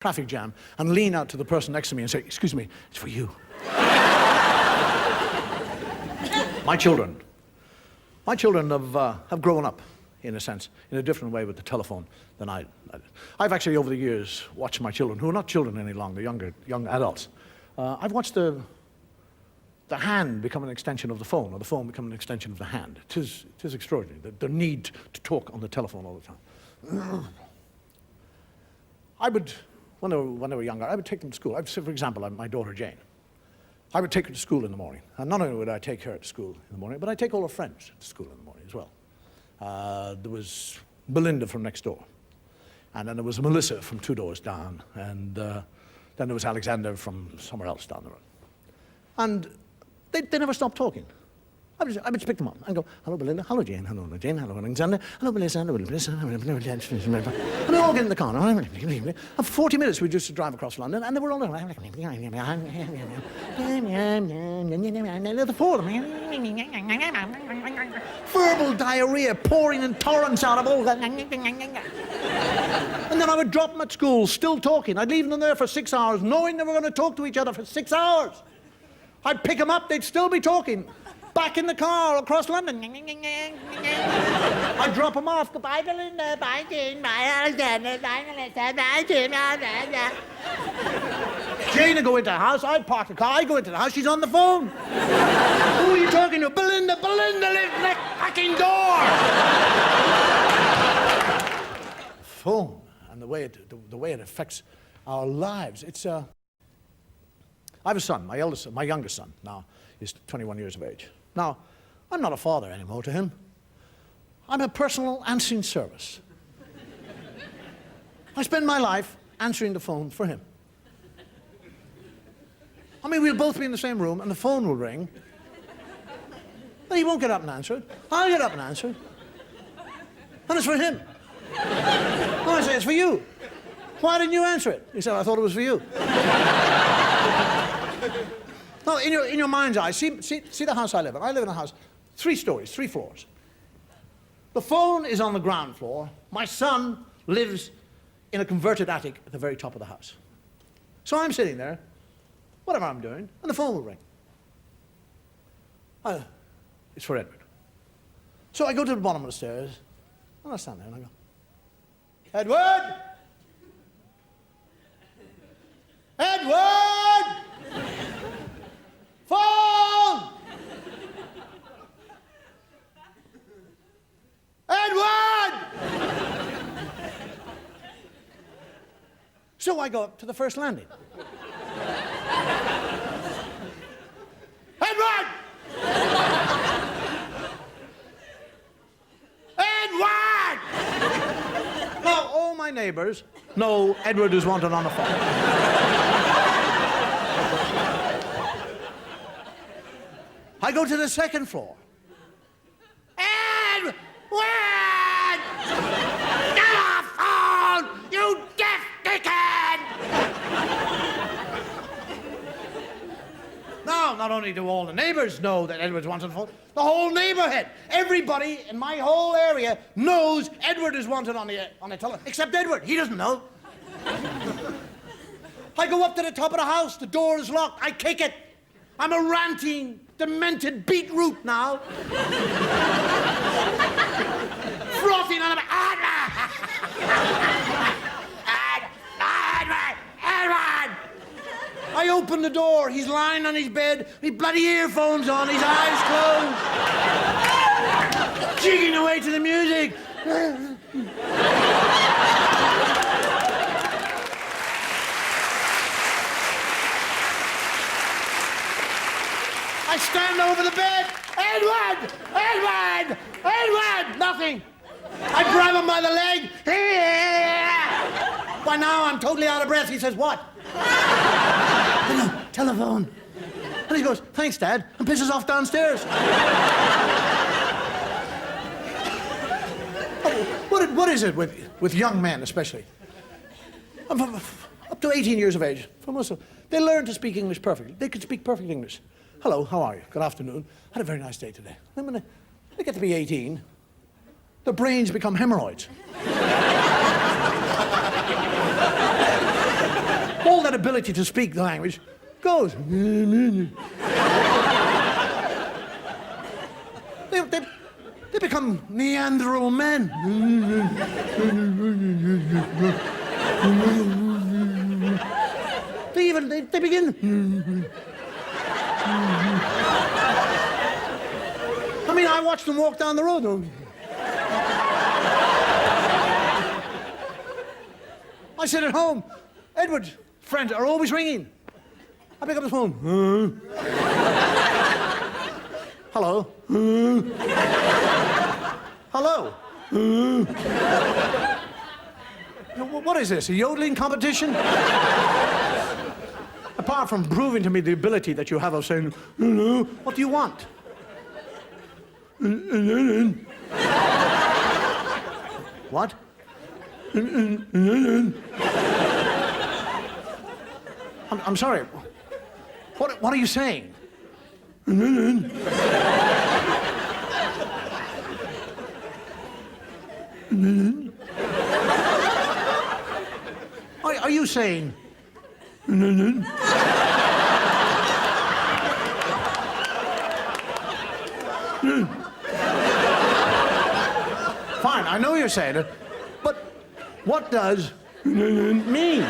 traffic jam and lean out to the person next to me and say, "Excuse me, it's for you." My children have grown up, in a sense, in a different way with the telephone than I did. I've actually, over the years, watched my children, who are not children any longer, young adults. I've watched the hand become an extension of the phone, or the phone become an extension of the hand. It is extraordinary, the need to talk on the telephone all the time. When they were younger, I would take them to school. I would say, for example, my daughter Jane. I would take her to school in the morning. And not only would I take her to school in the morning, but I'd take all her friends to school in the morning as well. There was Belinda from next door. And then there was Melissa from 2 doors down. And then there was Alexander from somewhere else down the road. And they never stopped talking. I would just pick them up and go, "Hello, Belinda. Hello, Jane. Hello, Jane. Hello, Alexander. Hello, Melissa. Hello, Melissa. And they all get in the car. And for 40 minutes, we just drive across London, and they were all like, the four of them. Verbal diarrhea pouring in torrents out of all that. And then I would drop them at school, still talking. I'd leave them there for 6 hours, knowing they were going to talk to each other for 6 hours. I'd pick them up, they'd still be talking. Back in the car across London. I'd drop them off. "Goodbye, Belinda. Bye, Jane. Bye, Alexander. Bye, Melissa. Bye, Jim. Jane would go into the house. I'd park the car. I'd go into the house. She's on the phone. "Who are you talking to?" "Belinda. Belinda lives next fucking door." Phone and the way it affects our lives. I have a son, my youngest son now is 21 years of age. Now, I'm not a father anymore to him. I'm a personal answering service. I spend my life answering the phone for him. I mean, we'll both be in the same room and the phone will ring. But he won't get up and answer it. I'll get up and answer it. And it's for him. And I say, "It's for you. Why didn't you answer it?" He said, "I thought it was for you." No, in your mind's eye, see the house I live in. I live in a house, 3 stories, 3 floors. The phone is on the ground floor. My son lives in a converted attic at the very top of the house. So I'm sitting there, whatever I'm doing, and the phone will ring. It's for Edward. So I go to the bottom of the stairs, and I stand there and I go, "Edward! Edward! Phone! Edward!" So I go up to the first landing. "Edward! Edward!" Now, all my neighbors know Edward is wanted on the phone. I go to the 2nd floor. "Edward! Get off phone, you deaf dickhead!" Now, not only do all the neighbors know that Edward's wanted on the phone, the whole neighborhood, everybody in my whole area knows Edward is wanted on the telephone, except Edward. He doesn't know. I go up to the top of the house. The door is locked. I kick it. I'm a ranting, demented beetroot now. Frothing on the... Edward! I open the door. He's lying on his bed, with bloody earphones on, his eyes closed, jigging away to the music. I stand over the bed. "Edward! Edward! Edward!" Nothing. I grab him by the leg. By now, I'm totally out of breath. He says, "What?" "Hello, telephone." And he goes, "Thanks, Dad," and pisses off downstairs. What is it with young men, especially? Up to 18 years of age, for most of them, they learn to speak English perfectly. They could speak perfect English. "Hello, how are you? Good afternoon. Had a very nice day today." And when they get to be 18, their brains become hemorrhoids. that ability to speak the language goes. They become Neanderthal men. They begin. I mean, I watch them walk down the road. I sit at home. Edward's friends are always ringing. I pick up the phone. Hello. Hello. What is this, a yodeling competition? Apart from proving to me the ability that you have of saying, hello, what do you want? What? I'm sorry. What are you saying? Are you saying? Fine, I know you're saying it, but what does mean?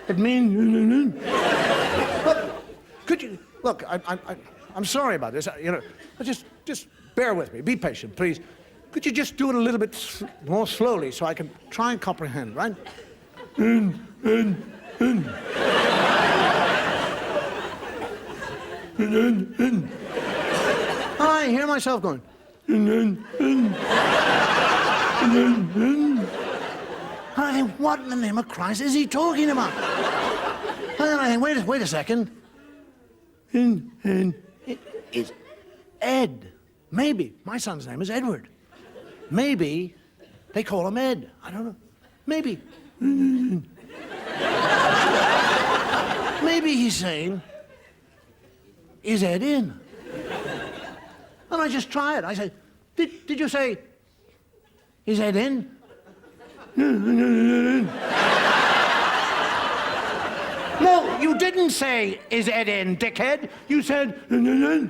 It means. Look, could you look? I'm sorry about this. You know, just bear with me. Be patient, please. Could you just do it a little bit more slowly so I can try and comprehend, right? I hear myself going. I think, what in the name of Christ is he talking about? And then I think, wait a second. It's Ed. Maybe. My son's name is Edward. Maybe they call him Ed. I don't know. Maybe. Maybe he's saying, is Ed in? And I just try it. I say, did you say, is Ed in? No, you didn't say, is Ed in, dickhead? You said, no,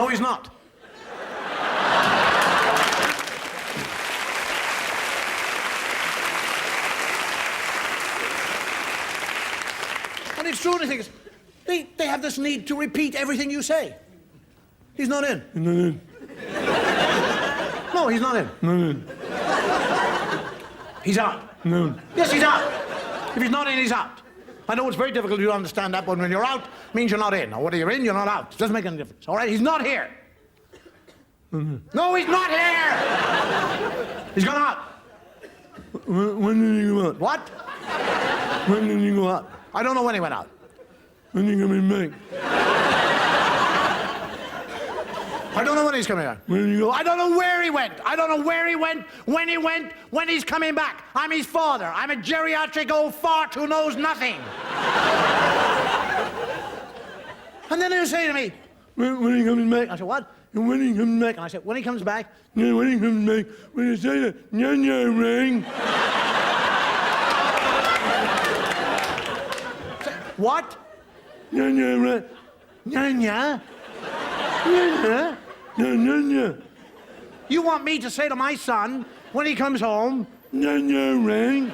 he's not. And the extraordinary thing is, they have this need to repeat everything you say. He's not in. No, he's not in. He's out. No. Yes, he's out. If he's not in, he's out. I know it's very difficult to understand that, but when you're out, it means you're not in. Or whether you're in, you're not out. It doesn't make any difference. All right? He's not here. No, he's not here. He's gone out. When did he go out? What? When did he go out? I don't know when he went out. When did he come back? I don't know when he's coming back. When did he go? I don't know where he went. I don't know where he went, when he's coming back. I'm his father. I'm a geriatric old fart who knows nothing. And then he'll say to me, When he coming back? I said, what? And when he coming back? And I said, when he comes back, Yeah, when he comes back, when you say that, ring. what? Ring. Nyanya? Nyanya. You want me to say to my son, when he comes home, Ring.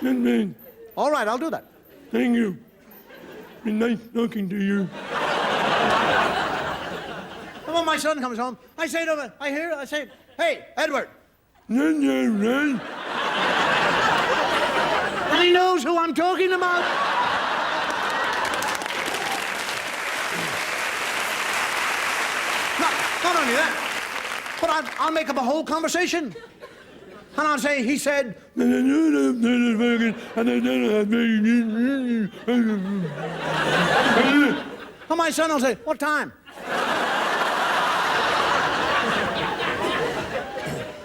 Good man. all right, I'll do that. Thank you. Been nice talking to you. And when my son comes home, I say to him, I say, hey, Edward. Ring. And he knows who I'm talking about. Not only that, but I'll make up a whole conversation. And I'll say, he said, and my son will say, what time?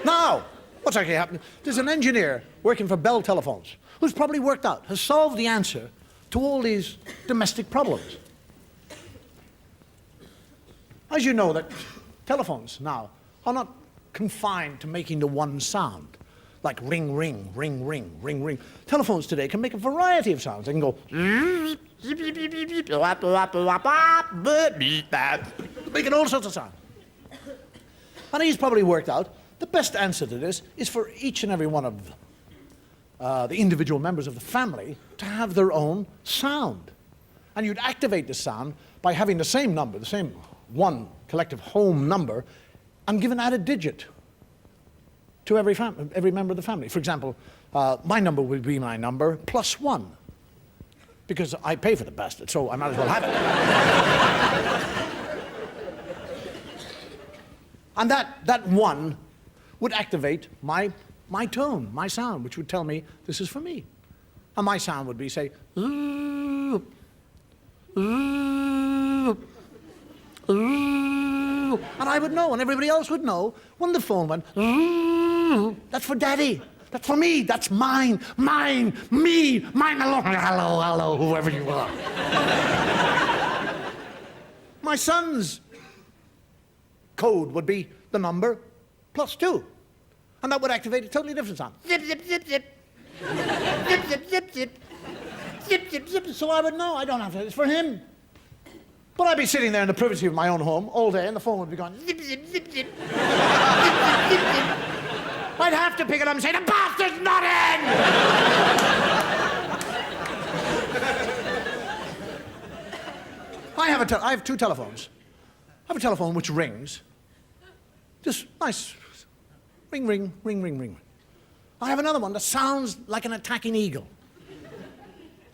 Now, what's actually happening? There's an engineer working for Bell Telephones who's probably worked out, has solved the answer to all these domestic problems. As you know, that telephones now are not confined to making the one sound, like ring, ring, ring, ring, ring, ring. Telephones today can make a variety of sounds. They can go making all sorts of sounds. And he's probably worked out the best answer to this is for each and every one of the individual members of the family to have their own sound. And you'd activate the sound by having the same number, the same one collective home number, and give an added digit to every member of the family. For example, my number would be my number plus 1, because I pay for the bastard, so I might as well have it. And that 1 would activate my tone, my sound, which would tell me this is for me. And my sound would be, say, ooh, ooh, ooh. And I would know, and everybody else would know, when the phone went, ooh, that's for Daddy, that's for me, that's mine, mine, me, mine alone, hello, hello, whoever you are. My son's code would be the number plus 2. And that would activate a totally different sound. Zip, zip, zip, zip. Zip, zip, zip, zip. Zip, zip, zip. So I would know, I don't have to, it's for him. But I'd be sitting there in the privacy of my own home all day, and the phone would be going zip, zip, zip, zip. Zip, zip, zip, zip. I'd have to pick it up and say, the bastard's not in! I have 2 telephones. I have a telephone which rings. Just nice. Ring, ring, ring, ring, ring. I have another one that sounds like an attacking eagle.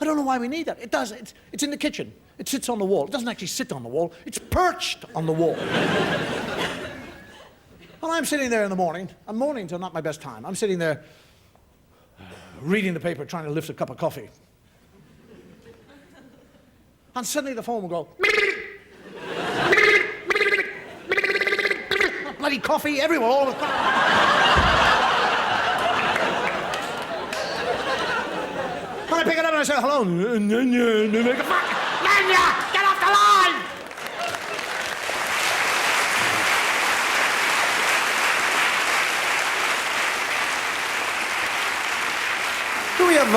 I don't know why we need that. It does. It's in the kitchen. It sits on the wall. It doesn't actually sit on the wall. It's perched on the wall. And I'm sitting there in the morning, and mornings are not my best time. I'm sitting there reading the paper, trying to lift a cup of coffee. And suddenly the phone will go, bloody coffee everywhere, all the time. And I pick it up and I say, hello, Nanya, get off the line! Do we have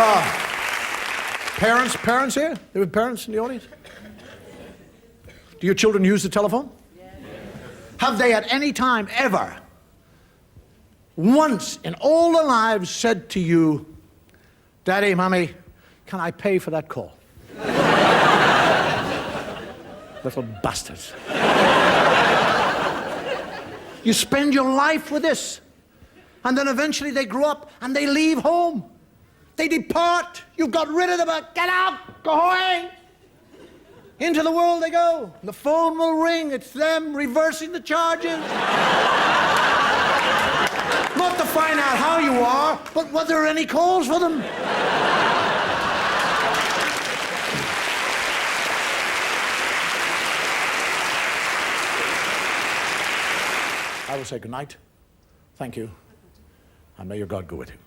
parents here? Do we have parents in the audience? Do your children use the telephone? Yes. Have they at any time ever, once in all their lives, said to you, Daddy, Mommy, can I pay for that call? Little bastards. You spend your life with this, and then eventually they grow up and they leave home. They depart. You've got rid of them. Get out. Go away. Into the world they go. The phone will ring. It's them reversing the charges. Not to find out how you are, but whether there are any calls for them. I will say good night. Thank you. And may your God go with you.